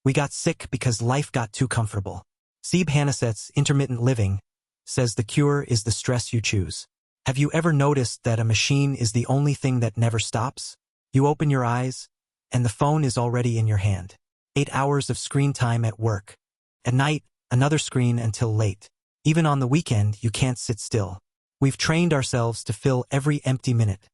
We got sick because life got too comfortable. Siebe Hannosset's Intermittent Living says the cure is the stress you choose. Have you ever noticed that a machine is the only thing that never stops? You open your eyes, and the phone is already in your hand. 8 hours of screen time at work. At night, another screen until late. Even on the weekend, you can't sit still. We've trained ourselves to fill every empty minute,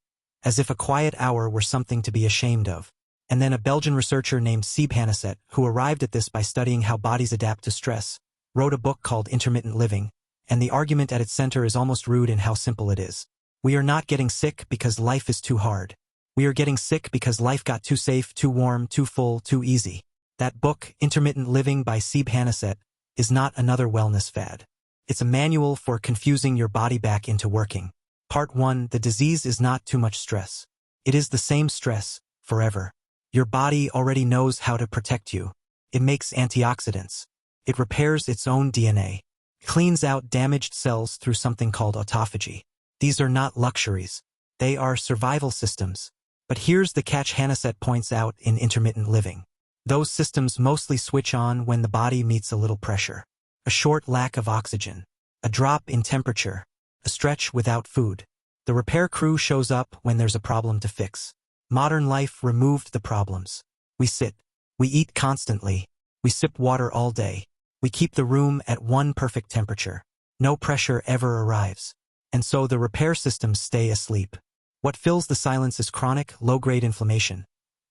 as if a quiet hour were something to be ashamed of. And then a Belgian researcher named Siebe Hannosset, who arrived at this by studying how bodies adapt to stress, wrote a book called Intermittent Living, and the argument at its center is almost rude in how simple it is. We are not getting sick because life is too hard. We are getting sick because life got too safe, too warm, too full, too easy. That book, Intermittent Living by Siebe Hannosset, is not another wellness fad. It's a manual for confusing your body back into working. Part 1. The disease is not too much stress. It is the same stress, forever. Your body already knows how to protect you. It makes antioxidants. It repairs its own DNA. Cleans out damaged cells through something called autophagy. These are not luxuries. They are survival systems. But here's the catch Hannosset points out in Intermittent Living. Those systems mostly switch on when the body meets a little pressure. A short lack of oxygen. A drop in temperature. A stretch without food. The repair crew shows up when there's a problem to fix. Modern life removed the problems. We sit. We eat constantly. We sip water all day. We keep the room at one perfect temperature. No pressure ever arrives. And so the repair systems stay asleep. What fills the silence is chronic, low-grade inflammation.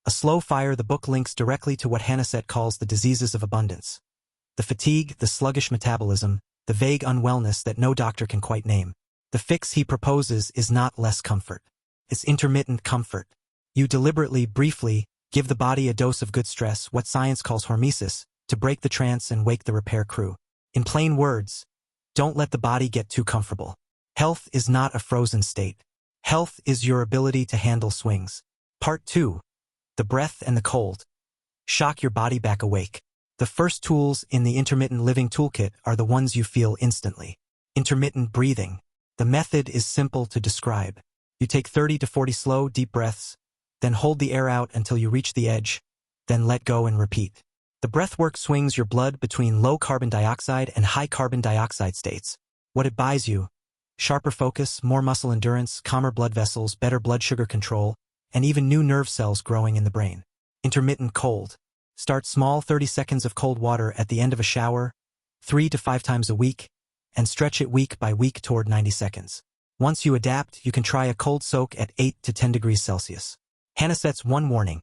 A slow fire. The book links directly to what Hannosset calls the diseases of abundance. The fatigue, the sluggish metabolism, the vague unwellness that no doctor can quite name. The fix he proposes is not less comfort. It's intermittent comfort. You deliberately, briefly, give the body a dose of good stress, what science calls hormesis, to break the trance and wake the repair crew. In plain words, don't let the body get too comfortable. Health is not a frozen state. Health is your ability to handle swings. Part 2. The breath and the cold. Shock your body back awake. The first tools in the Intermittent Living toolkit are the ones you feel instantly. Intermittent breathing. The method is simple to describe. You take 30 to 40 slow, deep breaths, then hold the air out until you reach the edge, then let go and repeat. The breathwork swings your blood between low carbon dioxide and high carbon dioxide states. What it buys you: sharper focus, more muscle endurance, calmer blood vessels, better blood sugar control, and even new nerve cells growing in the brain. Intermittent cold. Start small, 30 seconds of cold water at the end of a shower, 3 to 5 times a week, and stretch it week by week toward 90 seconds. Once you adapt, you can try a cold soak at 8 to 10 degrees Celsius. Hannosset's one warning: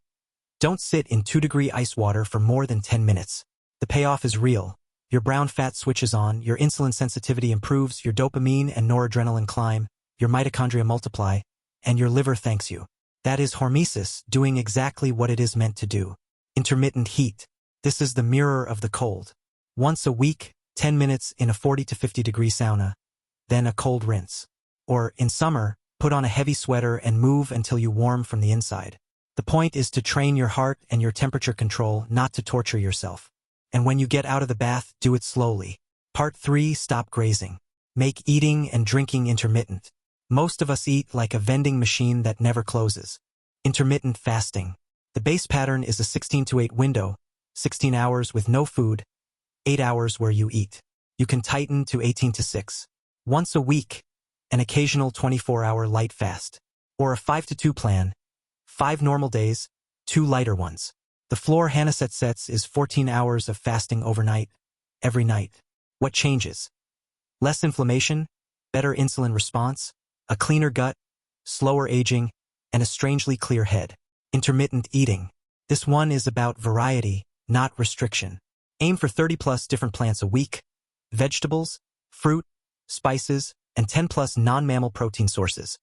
don't sit in 2-degree ice water for more than 10 minutes. The payoff is real. Your brown fat switches on, your insulin sensitivity improves, your dopamine and noradrenaline climb, your mitochondria multiply, and your liver thanks you. That is Hormesis doing exactly what it is meant to do. Intermittent heat. This is the mirror of the cold. Once a week, 10 minutes in a 40 to 50 degree sauna, then a cold rinse. Or, in summer, put on a heavy sweater and move until you warm from the inside. The point is to train your heart and your temperature control, not to torture yourself. And when you get out of the bath, do it slowly. Part 3. Stop grazing. Make eating and drinking intermittent. Most of us eat like a vending machine that never closes. Intermittent fasting. The base pattern is a 16 to 8 window, 16 hours with no food, 8 hours where you eat. You can tighten to 18 to 6. Once a week, an occasional 24-hour light fast. Or a 5 to 2 plan, 5 normal days, 2 lighter ones. The floor Hannosset sets is 14 hours of fasting overnight, every night. What changes? Less inflammation, better insulin response, a cleaner gut, slower aging, and a strangely clear head. Intermittent eating. This one is about variety, not restriction. Aim for 30+ different plants a week, vegetables, fruit, spices, and 10+ non-mammal protein sources.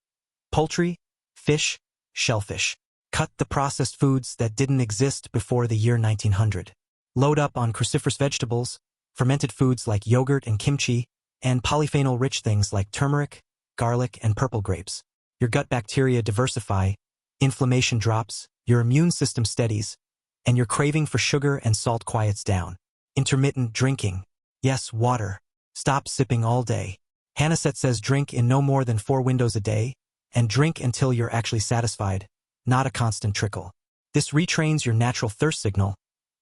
Poultry, fish, shellfish. Cut the processed foods that didn't exist before the year 1900. Load up on cruciferous vegetables, fermented foods like yogurt and kimchi, and polyphenol-rich things like turmeric, garlic, and purple grapes. Your gut bacteria diversify, inflammation drops, your immune system steadies, and your craving for sugar and salt quiets down. Intermittent drinking. Yes, water. Stop sipping all day. Hannosset says drink in no more than 4 windows a day, and drink until you're actually satisfied, not a constant trickle. This retrains your natural thirst signal,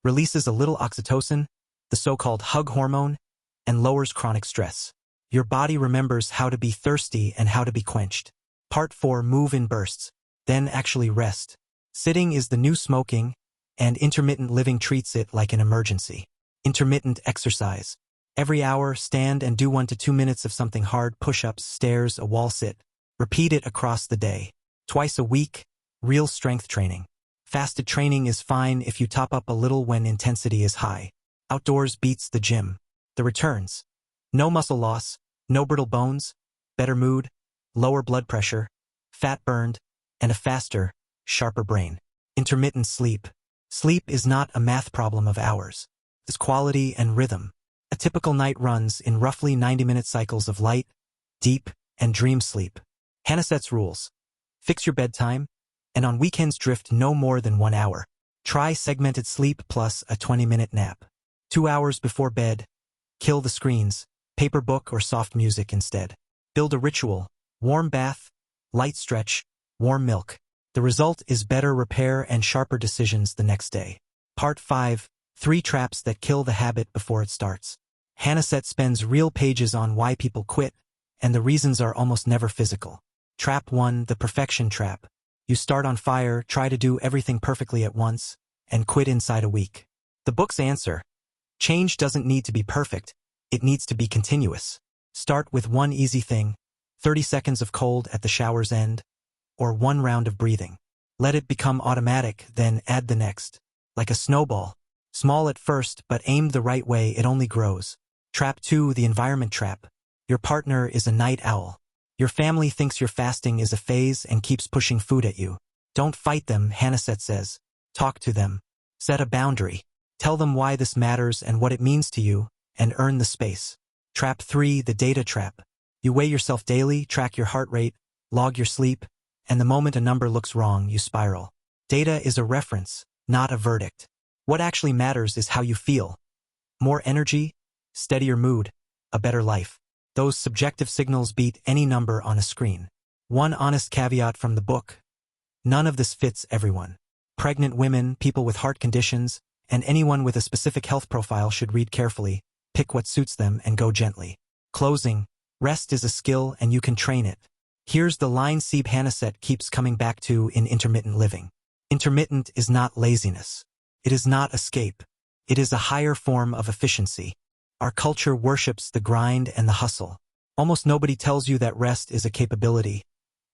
releases a little oxytocin, the so-called hug hormone, and lowers chronic stress. Your body remembers how to be thirsty and how to be quenched. Part 4. Move in bursts. Then actually rest. Sitting is the new smoking, and intermittent living treats it like an emergency. Intermittent exercise. Every hour, stand and do 1 to 2 minutes of something hard, push-ups, stairs, a wall sit. Repeat it across the day. Twice a week, real strength training. Fasted training is fine if you top up a little when intensity is high. Outdoors beats the gym. The returns. No muscle loss, no brittle bones, better mood, lower blood pressure, fat burned, and a faster, sharper brain. Intermittent sleep. Sleep is not a math problem of hours. It's quality and rhythm. A typical night runs in roughly 90-minute cycles of light, deep, and dream sleep. Hannosset's rules. Fix your bedtime, and on weekends drift no more than 1 hour. Try segmented sleep plus a 20-minute nap. 2 hours before bed. Kill the screens, paper book or soft music instead. Build a ritual, warm bath, light stretch, warm milk. The result is better repair and sharper decisions the next day. Part 5. 3 traps that kill the habit before it starts. Hannosset spends real pages on why people quit, and the reasons are almost never physical. Trap 1. The perfection trap. You start on fire, try to do everything perfectly at once, and quit inside a week. The book's answer. Change doesn't need to be perfect, it needs to be continuous. Start with one easy thing, 30 seconds of cold at the shower's end, or 1 round of breathing. Let it become automatic, then add the next. Like a snowball. Small at first, but aimed the right way, it only grows. Trap 2. The environment trap. Your partner is a night owl. Your family thinks your fasting is a phase and keeps pushing food at you. Don't fight them, Hannosset says. Talk to them. Set a boundary. Tell them why this matters and what it means to you, and earn the space. Trap 3. The data trap. You weigh yourself daily, track your heart rate, log your sleep, and the moment a number looks wrong, you spiral. Data is a reference, not a verdict. What actually matters is how you feel. More energy, steadier mood, a better life. Those subjective signals beat any number on a screen. One honest caveat from the book. None of this fits everyone. Pregnant women, people with heart conditions, and anyone with a specific health profile should read carefully, pick what suits them, and go gently. Closing. Rest is a skill and you can train it. Here's the line Siebe Hannosset keeps coming back to in Intermittent Living. Intermittent is not laziness. It is not escape. It is a higher form of efficiency. Our culture worships the grind and the hustle. Almost nobody tells you that rest is a capability,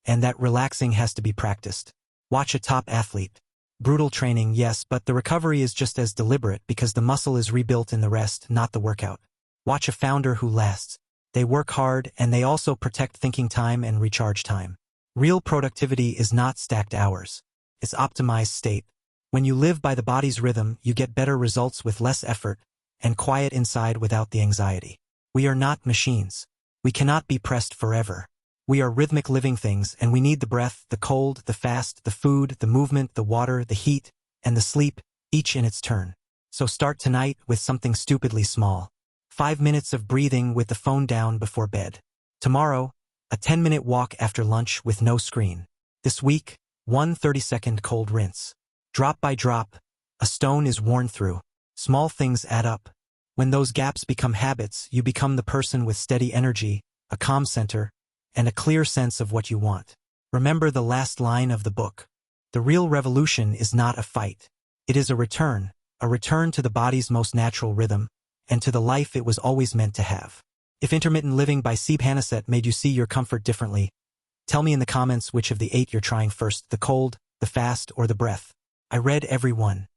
and that relaxing has to be practiced. Watch a top athlete. Brutal training, yes, but the recovery is just as deliberate because the muscle is rebuilt in the rest, not the workout. Watch a founder who lasts. They work hard, and they also protect thinking time and recharge time. Real productivity is not stacked hours. It's optimized state. When you live by the body's rhythm, you get better results with less effort, and quiet inside without the anxiety. We are not machines. We cannot be pressed forever. We are rhythmic living things, and we need the breath, the cold, the fast, the food, the movement, the water, the heat, and the sleep, each in its turn. So start tonight with something stupidly small. 5 minutes of breathing with the phone down before bed. Tomorrow, a 10-minute walk after lunch with no screen. This week, 1 30-second cold rinse. Drop by drop, a stone is worn through. Small things add up. When those gaps become habits, you become the person with steady energy, a calm center, and a clear sense of what you want. Remember the last line of the book. The real revolution is not a fight. It is a return to the body's most natural rhythm, and to the life it was always meant to have. If Intermittent Living by Siebe Hannosset made you see your comfort differently, tell me in the comments which of the 8 you're trying first, the cold, the fast, or the breath. I read every one.